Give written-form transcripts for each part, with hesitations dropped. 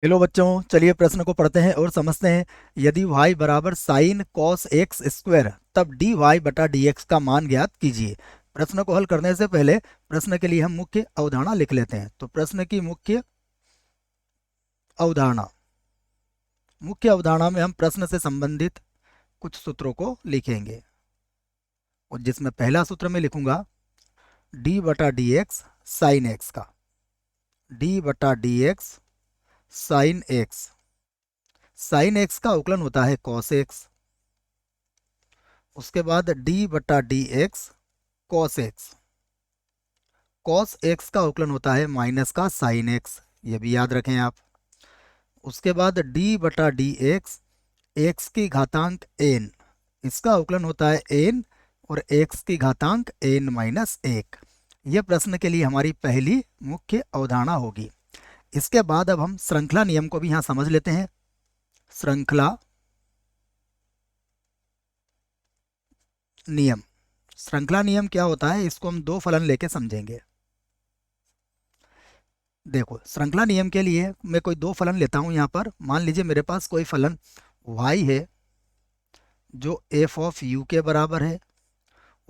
Hello बच्चों, चलिए प्रश्न को पढ़ते हैं और समझते हैं। यदि y बराबर साइन कॉस एक्स स्क्वायर तब डी वाई बटा डी एक्स का मान ज्ञात कीजिए। प्रश्न को हल करने से पहले प्रश्न के लिए हम मुख्य अवधारणा लिख लेते हैं। तो प्रश्न की अवधारणा मुख्य अवधारणा में हम प्रश्न से संबंधित कुछ सूत्रों को लिखेंगे, और जिसमें पहला सूत्र मैं लिखूंगा डी बटा डी एक्स साइन एक्स का। डी बटा D x sine x. Sine x का अवकलन होता है कॉस एक्स। उसके बाद डी बटा D x cos x. Cos x का अवकलन होता है माइनस का साइन एक्स, ये भी याद रखें आप। उसके बाद डी बटा डी एक्स एक्स की घातांक एन, इसका अवकलन होता है एन और एक्स की घातांक एन माइनस एक। यह प्रश्न के लिए हमारी पहली मुख्य अवधारणा होगी। इसके बाद अब हम श्रृंखला नियम को भी यहाँ समझ लेते हैं। श्रृंखला नियम। श्रृंखला नियम क्या होता है, इसको हम दो फलन लेके समझेंगे। देखो, श्रृंखला नियम के लिए मैं कोई दो फलन लेता हूं। यहाँ पर मान लीजिए मेरे पास कोई फलन y है जो f ऑफ u के बराबर है,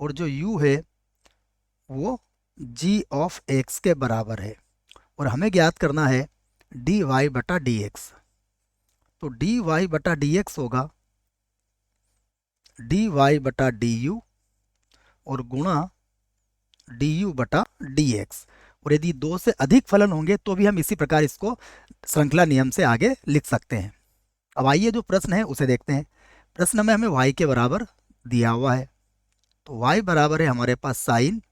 और जो u है वो g ऑफ x के बराबर है, और हमें ज्ञात करना है dy बटा dx। तो dy बटा dx होगा dy बटा du और गुणा du बटा dx। और यदि दो से अधिक फलन होंगे तो भी हम इसी प्रकार इसको श्रृंखला नियम से आगे लिख सकते हैं। अब आइए जो प्रश्न है उसे देखते हैं। प्रश्न में हमें y के बराबर दिया हुआ है, तो y बराबर है हमारे पास साइन,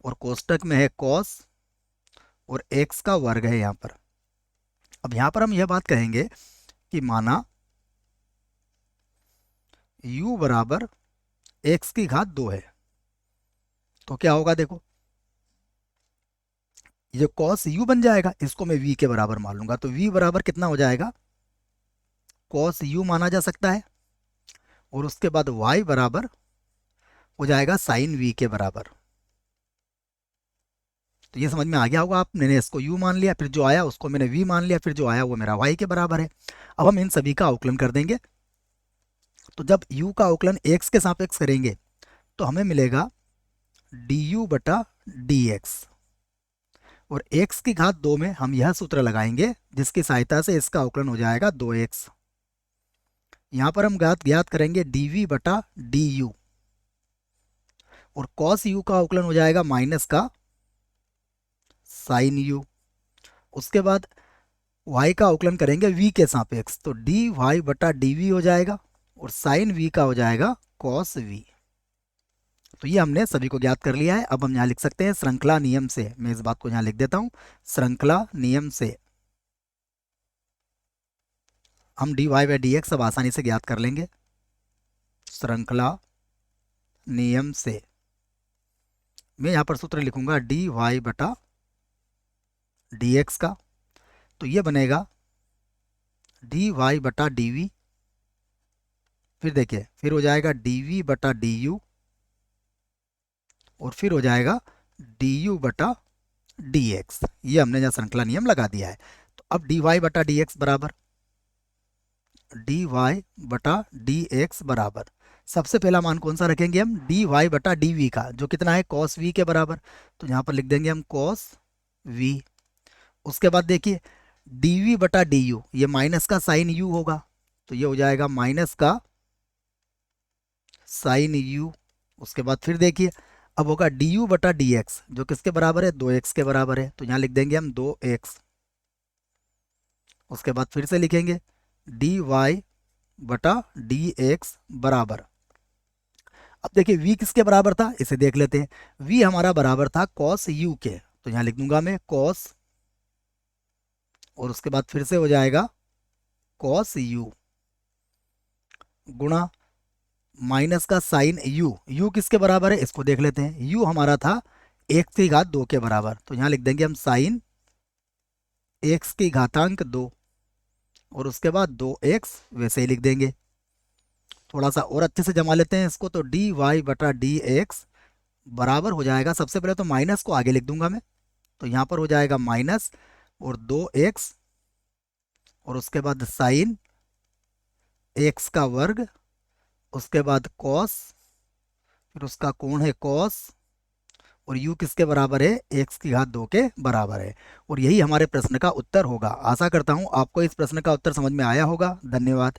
और कोष्टक में है कॉस, और x का वर्ग है यहाँ पर। अब यहाँ पर हम यह बात कहेंगे कि माना u बराबर x की घात 2 है, तो क्या होगा, देखो ये जो कॉस u बन जाएगा इसको मैं v के बराबर मान लूंगा। तो v बराबर कितना हो जाएगा, कॉस u माना जा सकता है, और उसके बाद y बराबर हो जाएगा साइन v के बराबर। तो ये समझ में आ गया होगा आप। मैंने इसको u मान लिया, फिर जो आया उसको मैंने v मान लिया, फिर जो आया वो मेरा y के बराबर है। अब हम इन सभी का अवकलन कर देंगे। तो जब u का अवकलन x के सापेक्ष करेंगे तो हमें मिलेगा du बटा dx, और x की घात 2 में हम यह सूत्र लगाएंगे जिसकी सहायता से इसका अवकलन हो जाएगा 2x। यहाँ पर हम ज्ञात करेंगे dv बटा du, और cos u का अवकलन हो जाएगा माइनस का साइन u। उसके बाद y का अवकलन करेंगे v के सापेक्ष, तो dy बटा dv हो जाएगा, और साइन v का हो जाएगा cos v। तो ये हमने सभी को ज्ञात कर लिया है। अब हम यहाँ लिख सकते हैं श्रृंखला नियम से। मैं इस बात को यहाँ लिख देता हूँ, श्रृंखला नियम से हम dy बाई डी एक्स अब आसानी से ज्ञात कर लेंगे। श्रृंखला नियम से मैं यहाँ पर सूत्र लिखूंगा dy बटा dx का, तो ये बनेगा dy बटा dv, फिर देखिए फिर हो जाएगा dv बटा du, और फिर हो जाएगा du बटा dx। ये हमने यहाँ श्रृंखला नियम लगा दिया है। तो अब dy बटा dx बराबर dy बटा dx बराबर, सबसे पहला मान कौन सा रखेंगे हम, dy बटा dv का, जो कितना है cos v के बराबर। तो यहाँ पर लिख देंगे हम cos v। उसके बाद देखिए dv बटा du, ये माइनस का साइन u होगा, तो ये हो जाएगा माइनस का साइन u। उसके बाद फिर देखिए अब होगा du बटा dx, जो किसके बराबर है, 2x के बराबर है, तो यहाँ लिख देंगे हम 2x। उसके बाद फिर से लिखेंगे dy बटा dx बराबर। अब देखिए v किसके बराबर था, इसे देख लेते हैं। v हमारा बराबर था cos u के, तो यहाँ लिख दूंगा मैं cos, और उसके बाद फिर से हो जाएगा cos u गुणा माइनस का साइन u। u किसके बराबर है इसको देख लेते हैं। u हमारा था x की घात 2 के बराबर, तो यहाँ लिख देंगे हम साइन x की घातांक 2, और उसके बाद 2x वैसे ही लिख देंगे। थोड़ा सा और अच्छे से जमा लेते हैं इसको, तो dy बटा dx बराबर हो जाएगा, सबसे पहले तो माइनस को आगे लिख दूंगा मैं, तो यहाँ पर हो जाएगा माइनस और 2x और उसके बाद साइन एक्स का वर्ग, उसके बाद कॉस, फिर उसका कोण है कॉस, और u किसके बराबर है, x की घात 2 के बराबर है। और यही हमारे प्रश्न का उत्तर होगा। आशा करता हूँ आपको इस प्रश्न का उत्तर समझ में आया होगा। धन्यवाद।